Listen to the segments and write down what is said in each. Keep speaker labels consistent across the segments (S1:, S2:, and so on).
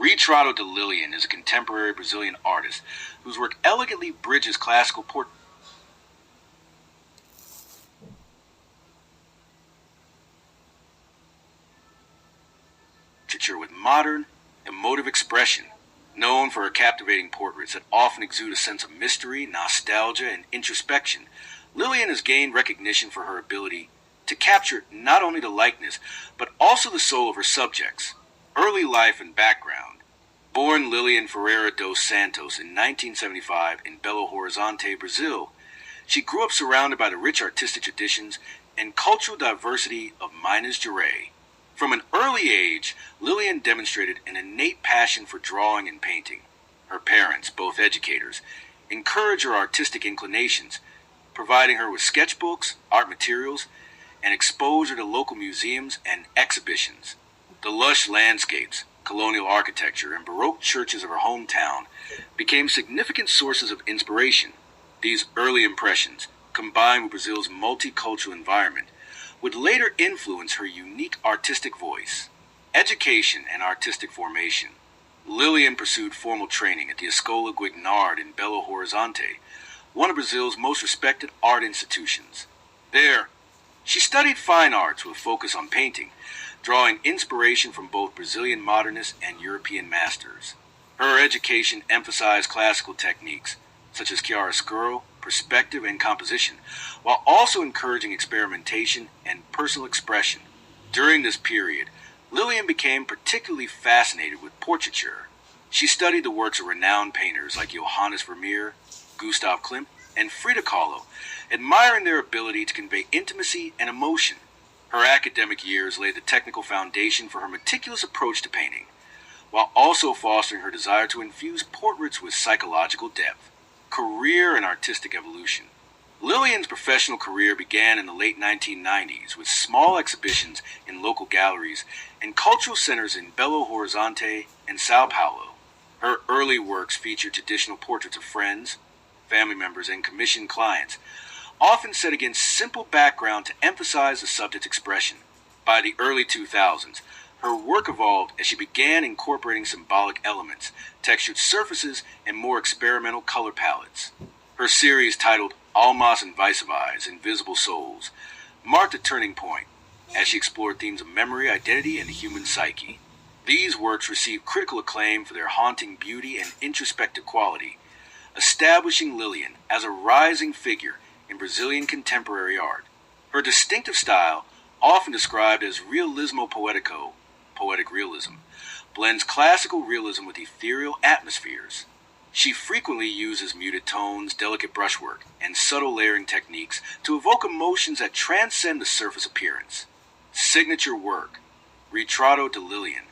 S1: Retrato de Lilian is a contemporary Brazilian artist whose work elegantly bridges classical portraiture with modern, emotive expression. Known for her captivating portraits that often exude a sense of mystery, nostalgia, and introspection, Lilian has gained recognition for her ability to capture not only the likeness, but also the soul of her subjects. Early life and background. Born Lilian Ferreira dos Santos in 1975 in Belo Horizonte, Brazil, she grew up surrounded by the rich artistic traditions and cultural diversity of Minas Gerais. From an early age, Lilian demonstrated an innate passion for drawing and painting. Her parents, both educators, encouraged her artistic inclinations, providing her with sketchbooks, art materials, and exposure to local museums and exhibitions. The lush landscapes, colonial architecture, and Baroque churches of her hometown became significant sources of inspiration. These early impressions, combined with Brazil's multicultural environment, would later influence her unique artistic voice. Education and artistic formation. Lilian pursued formal training at the Escola Guignard in Belo Horizonte, one of Brazil's most respected art institutions. There, she studied fine arts with a focus on painting, drawing inspiration from both Brazilian modernists and European masters. Her education emphasized classical techniques, such as chiaroscuro, perspective, and composition, while also encouraging experimentation and personal expression. During this period, Lilian became particularly fascinated with portraiture. She studied the works of renowned painters like Johannes Vermeer, Gustav Klimt, and Frida Kahlo, admiring their ability to convey intimacy and emotion. Her academic years laid the technical foundation for her meticulous approach to painting, while also fostering her desire to infuse portraits with psychological depth. Career and artistic evolution. Lilian's professional career began in the late 1990s with small exhibitions in local galleries and cultural centers in Belo Horizonte and Sao Paulo. Her early works featured traditional portraits of friends, family members, and commissioned clients, often set against simple background to emphasize the subject's expression. By the early 2000s, her work evolved as she began incorporating symbolic elements, textured surfaces, and more experimental color palettes. Her series, titled Almas Invisíveis, Invisible Souls, marked a turning point as she explored themes of memory, identity, and the human psyche. These works received critical acclaim for their haunting beauty and introspective quality, establishing Lilian as a rising figure in Brazilian contemporary art. Her distinctive style, often described as realismo poetico, poetic realism, blends classical realism with ethereal atmospheres. She frequently uses muted tones, delicate brushwork, and subtle layering techniques to evoke emotions that transcend the surface appearance. Signature work, Retrato de Lilian.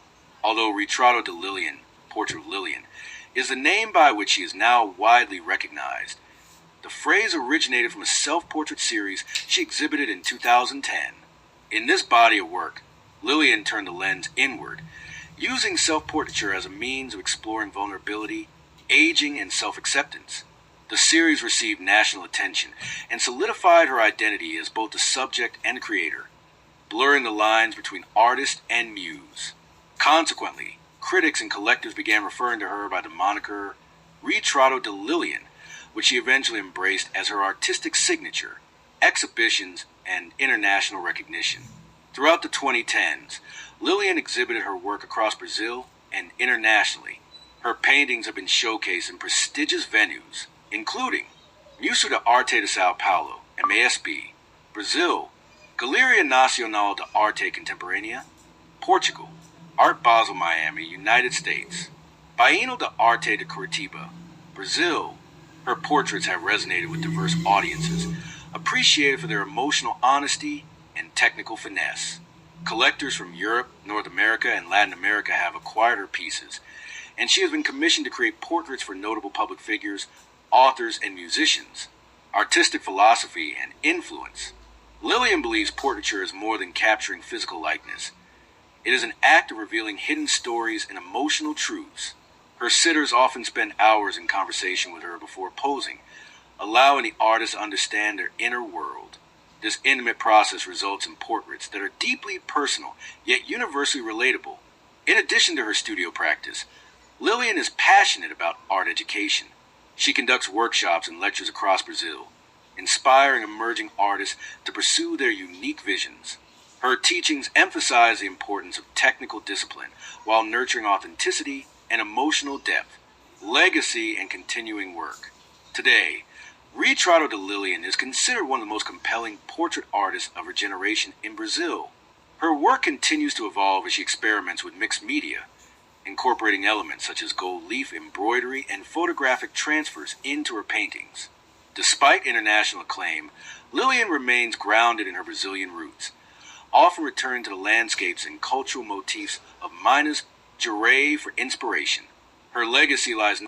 S1: Although Retrato de Lilian, Portrait of Lilian, is the name by which she is now widely recognized, the phrase originated from a self-portrait series she exhibited in 2010. In this body of work, Lilian turned the lens inward, using self-portraiture as a means of exploring vulnerability, aging, and self-acceptance. The series received national attention and solidified her identity as both the subject and creator, blurring the lines between artist and muse. Consequently, critics and collectors began referring to her by the moniker Retrato de Lilian, which she eventually embraced as her artistic signature, exhibitions, and international recognition. Throughout the 2010s, Lilian exhibited her work across Brazil and internationally. Her paintings have been showcased in prestigious venues, including Museu de Arte de Sao Paulo, MASB, Brazil, Galeria Nacional de Arte Contemporânea, Portugal, Art Basel Miami, United States, Bienal de Arte de Curitiba, Brazil. Her portraits have resonated with diverse audiences, appreciated for their emotional honesty and technical finesse. Collectors from Europe, North America, and Latin America have acquired her pieces, and she has been commissioned to create portraits for notable public figures, authors, and musicians. Artistic philosophy and influence. Lilian believes portraiture is more than capturing physical likeness. It is an act of revealing hidden stories and emotional truths. Her sitters often spend hours in conversation with her before posing, allowing the artist to understand their inner world. This intimate process results in portraits that are deeply personal, yet universally relatable. In addition to her studio practice, Lilian is passionate about art education. She conducts workshops and lectures across Brazil, inspiring emerging artists to pursue their unique visions. Her teachings emphasize the importance of technical discipline while nurturing authenticity and emotional depth, legacy, and continuing work. Today, Retrato de Lilian is considered one of the most compelling portrait artists of her generation in Brazil. Her work continues to evolve as she experiments with mixed media, incorporating elements such as gold leaf embroidery and photographic transfers into her paintings. Despite international acclaim, Lilian remains grounded in her Brazilian roots, often returning to the landscapes and cultural motifs of Minas Gerais for inspiration. Her legacy lies